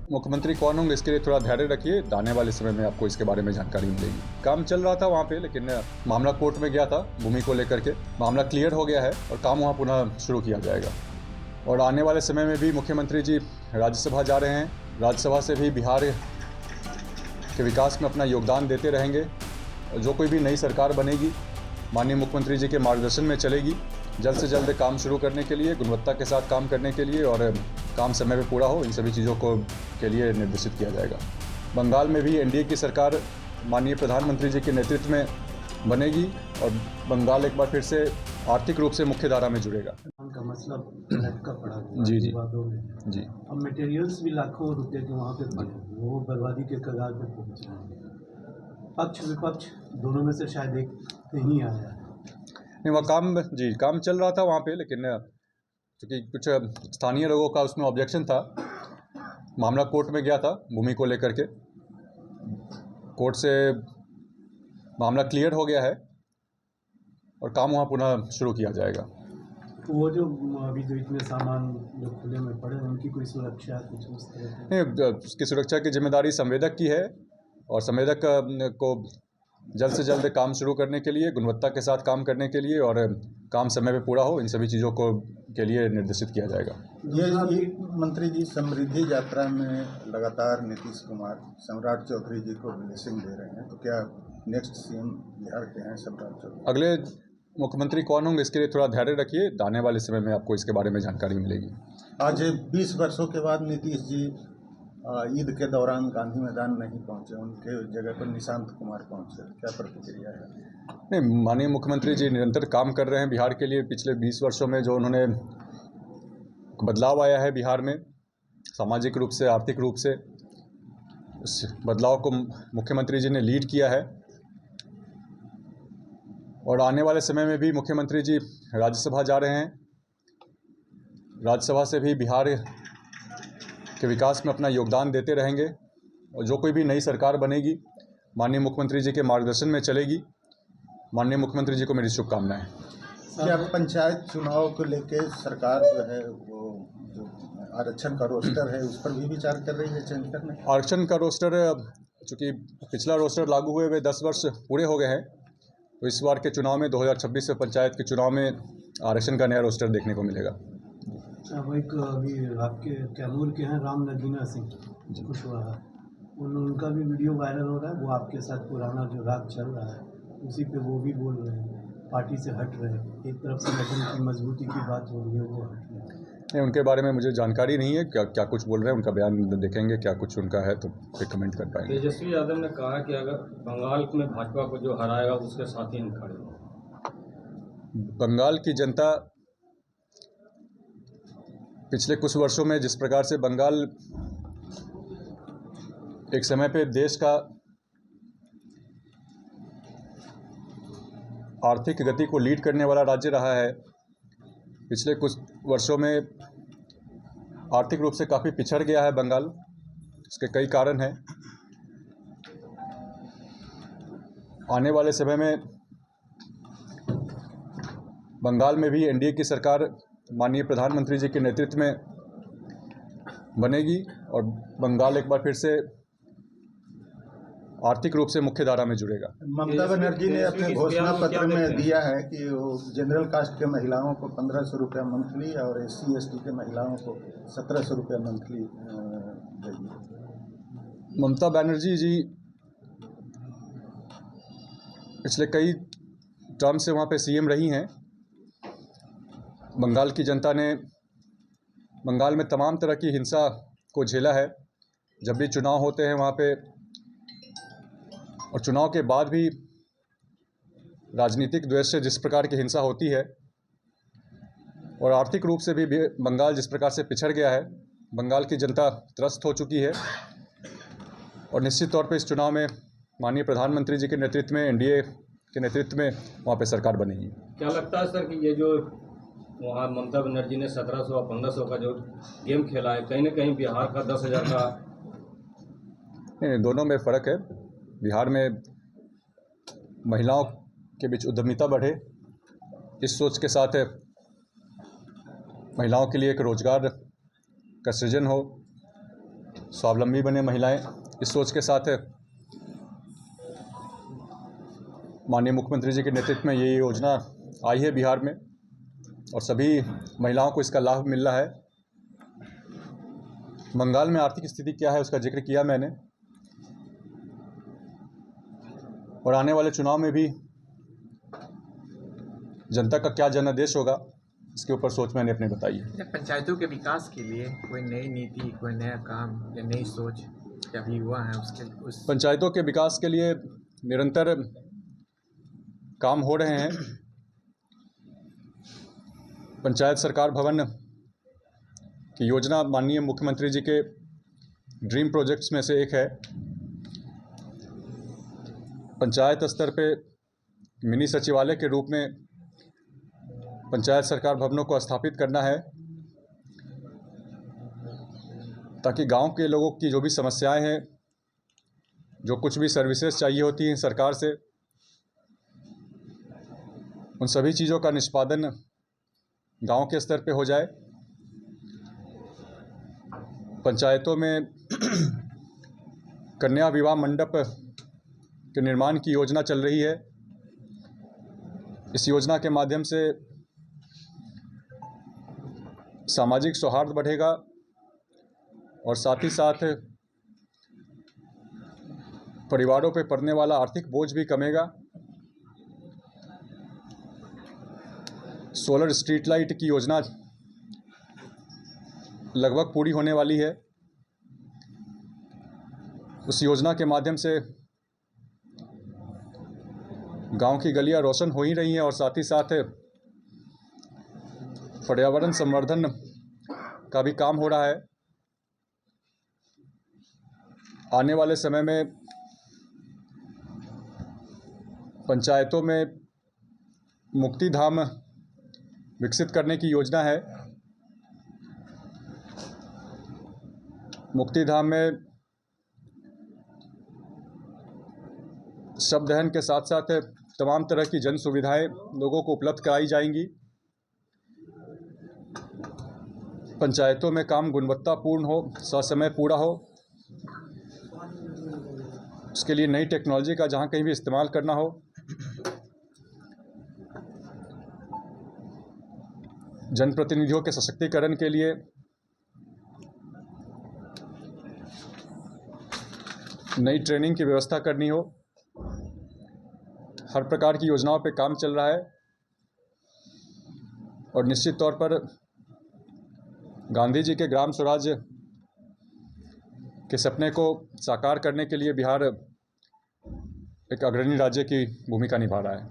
मुख्यमंत्री कौन होंगे इसके लिए थोड़ा धैर्य रखिए, आने वाले समय में आपको इसके बारे में जानकारी मिलेगी। काम चल रहा था वहाँ पे, लेकिन मामला कोर्ट में गया था भूमि को लेकर के। मामला क्लियर हो गया है और काम वहाँ पुनः शुरू किया जाएगा। और आने वाले समय में भी मुख्यमंत्री जी राज्यसभा जा रहे हैं, राज्यसभा से भी बिहार के विकास में अपना योगदान देते रहेंगे। और जो कोई भी नई सरकार बनेगी माननीय मुख्यमंत्री जी के मार्गदर्शन में चलेगी। जल्द से जल्द काम शुरू करने के लिए, गुणवत्ता के साथ काम करने के लिए और काम समय पे पूरा हो, इन सभी चीज़ों के लिए निर्देशित किया जाएगा। बंगाल में भी एनडीए की सरकार माननीय प्रधानमंत्री जी के नेतृत्व में बनेगी और बंगाल एक बार फिर से आर्थिक रूप से मुख्य धारा में जुड़ेगा। का मतलब लटका पड़ा हुआ जी जी विवादों में। जी। अब मटेरियल्स भी लाखों रुपए के वहाँ पे पड़े, वो बर्बादी के कगार पे पहुँच रहे हैं। पक्ष विपक्ष दोनों में से शायद एक नहीं आया है। नहीं, वह काम चल रहा था वहाँ पे, लेकिन क्योंकि कुछ स्थानीय लोगों का उसमें ऑब्जेक्शन था। मामला कोर्ट में गया था भूमि को लेकर के। कोर्ट से मामला क्लियर हो गया है और काम वहाँ पुनः शुरू किया जाएगा। वो जो अभी जो इतने सामान जो खुले में पड़े उनकी कोई सुरक्षा कुछ उस तरह की? नहीं, उसकी सुरक्षा की जिम्मेदारी संवेदक की है और संवेदक को जल्द से जल्द काम शुरू करने के लिए, गुणवत्ता के साथ काम करने के लिए और काम समय पे पूरा हो, इन सभी चीज़ों के लिए निर्देशित किया जाएगा। ये मंत्री जी समृद्धि यात्रा में लगातार नीतीश कुमार सम्राट चौधरी जी को ब्लेसिंग दे रहे हैं, तो क्या नेक्स्ट सीएम बिहार के हैं सम्राट चौधरी? अगले मुख्यमंत्री कौन होंगे इसके लिए थोड़ा धैर्य रखिए, आने वाले समय में आपको इसके बारे में जानकारी मिलेगी। आज 20 वर्षों के बाद नीतीश जी ईद के दौरान गांधी मैदान नहीं पहुंचे, उनके जगह पर निशांत कुमार पहुंचे, क्या प्रतिक्रिया है? नहीं, माननीय मुख्यमंत्री जी निरंतर काम कर रहे हैं बिहार के लिए। पिछले 20 वर्षों में जो उन्होंने बदलाव आया है बिहार में, सामाजिक रूप से, आर्थिक रूप से, उस बदलाव को मुख्यमंत्री जी ने लीड किया है। और आने वाले समय में भी मुख्यमंत्री जी राज्यसभा जा रहे हैं, राज्यसभा से भी बिहार के विकास में अपना योगदान देते रहेंगे। और जो कोई भी नई सरकार बनेगी माननीय मुख्यमंत्री जी के मार्गदर्शन में चलेगी। माननीय मुख्यमंत्री जी को मेरी शुभकामनाएं। क्या पंचायत चुनाव को लेकर सरकार जो है वो जो आरक्षण का रोस्टर है उस पर भी विचार कर रही है चेंज करने? आरक्षण का रोस्टर, चूँकि पिछला रोस्टर लागू हुए हुए 10 वर्ष पूरे हो गए हैं, तो इस बार के चुनाव में 2026 में पंचायत के चुनाव में आरक्षण का नया रोस्टर देखने को मिलेगा। अब एक अभी आपके कैमूर के हैं राम नगीना सिंह कुशवाहा, उनका भी वीडियो वायरल हो रहा है। वो आपके साथ पुराना जो राग चल रहा है उसी पे वो भी बोल रहे हैं, पार्टी से हट रहे हैं। एक तरफ संगठन की मजबूती की बात हो रही है, वो हट रहे हैं। नहीं, उनके बारे में मुझे जानकारी नहीं है, क्या कुछ बोल रहे हैं। उनका बयान देखेंगे, क्या कुछ उनका है तो फिर कमेंट कर पाएंगे। तेजस्वी यादव ने कहा कि अगर बंगाल में भाजपा को जो हराएगा उसके साथ ही हम खड़े होंगे। बंगाल की जनता पिछले कुछ वर्षों में जिस प्रकार से बंगाल एक समय पे देश का आर्थिक गति को लीड करने वाला राज्य रहा है, पिछले कुछ वर्षों में आर्थिक रूप से काफ़ी पिछड़ गया है बंगाल। इसके कई कारण हैं। आने वाले समय में बंगाल में भी एनडीए की सरकार माननीय प्रधानमंत्री जी के नेतृत्व में बनेगी और बंगाल एक बार फिर से आर्थिक रूप से मुख्य धारा में जुड़ेगा। ममता बनर्जी ने अपने घोषणा पत्र में दिया है कि वो जनरल कास्ट के महिलाओं को 1500 रुपया मंथली और SC/ST के महिलाओं को 1700 रुपया मंथली देगी। ममता बनर्जी जी पिछले कई टर्म से वहाँ पे सीएम रही हैं। बंगाल की जनता ने बंगाल में तमाम तरह की हिंसा को झेला है। जब भी चुनाव होते हैं वहाँ पे और चुनाव के बाद भी राजनीतिक द्वेष से जिस प्रकार की हिंसा होती है और आर्थिक रूप से भी बंगाल जिस प्रकार से पिछड़ गया है, बंगाल की जनता त्रस्त हो चुकी है। और निश्चित तौर पे इस चुनाव में माननीय प्रधानमंत्री जी के नेतृत्व में, एनडीए के नेतृत्व में वहाँ पे सरकार बनेगी। क्या लगता है सर कि ये जो वहाँ ममता बनर्जी ने 1700 और 1500 का जो गेम खेला है, कहीं ना कहीं बिहार का 10,000 का? नहीं, दोनों में फ़र्क है। बिहार में महिलाओं के बीच उद्यमिता बढ़े, इस सोच के साथ महिलाओं के लिए एक रोजगार का सृजन हो, स्वावलंबी बने महिलाएं। इस सोच के साथ माननीय मुख्यमंत्री जी के नेतृत्व में ये योजना आई है बिहार में और सभी महिलाओं को इसका लाभ मिल रहा है। बंगाल में आर्थिक स्थिति क्या है उसका जिक्र किया मैंने, और आने वाले चुनाव में भी जनता का क्या जनादेश होगा इसके ऊपर सोच मैंने अपनी बताई है। पंचायतों के विकास के लिए कोई नई नीति, कोई नया काम या नई सोच क्या भी हुआ है उस पंचायतों के विकास के लिए निरंतर काम हो रहे हैं। पंचायत सरकार भवन की योजना माननीय मुख्यमंत्री जी के ड्रीम प्रोजेक्ट्स में से एक है। पंचायत स्तर पे मिनी सचिवालय के रूप में पंचायत सरकार भवनों को स्थापित करना है ताकि गांव के लोगों की जो भी समस्याएं हैं, जो कुछ भी सर्विसेज चाहिए होती हैं सरकार से, उन सभी चीज़ों का निष्पादन गांव के स्तर पे हो जाए। पंचायतों में कन्या विवाह मंडप के निर्माण की योजना चल रही है। इस योजना के माध्यम से सामाजिक सौहार्द बढ़ेगा और साथ ही साथ परिवारों पर पड़ने वाला आर्थिक बोझ भी कमेगा। सोलर स्ट्रीट लाइट की योजना लगभग पूरी होने वाली है। उस योजना के माध्यम से गांव की गलियां रोशन हो ही रही हैं और साथ ही साथ पर्यावरण संवर्धन का भी काम हो रहा है। आने वाले समय में पंचायतों में मुक्ति धाम विकसित करने की योजना है। मुक्ति धाम में शवदहन के साथ साथ तमाम तरह की जन सुविधाएं लोगों को उपलब्ध कराई जाएंगी। पंचायतों में काम गुणवत्तापूर्ण हो, ससमय पूरा हो, उसके लिए नई टेक्नोलॉजी का जहां कहीं भी इस्तेमाल करना हो। जनप्रतिनिधियों के सशक्तिकरण के लिए नई ट्रेनिंग की व्यवस्था करनी हो। हर प्रकार की योजनाओं पे काम चल रहा है और निश्चित तौर पर गांधी जी के ग्राम स्वराज के सपने को साकार करने के लिए बिहार एक अग्रणी राज्य की भूमिका निभा रहा है।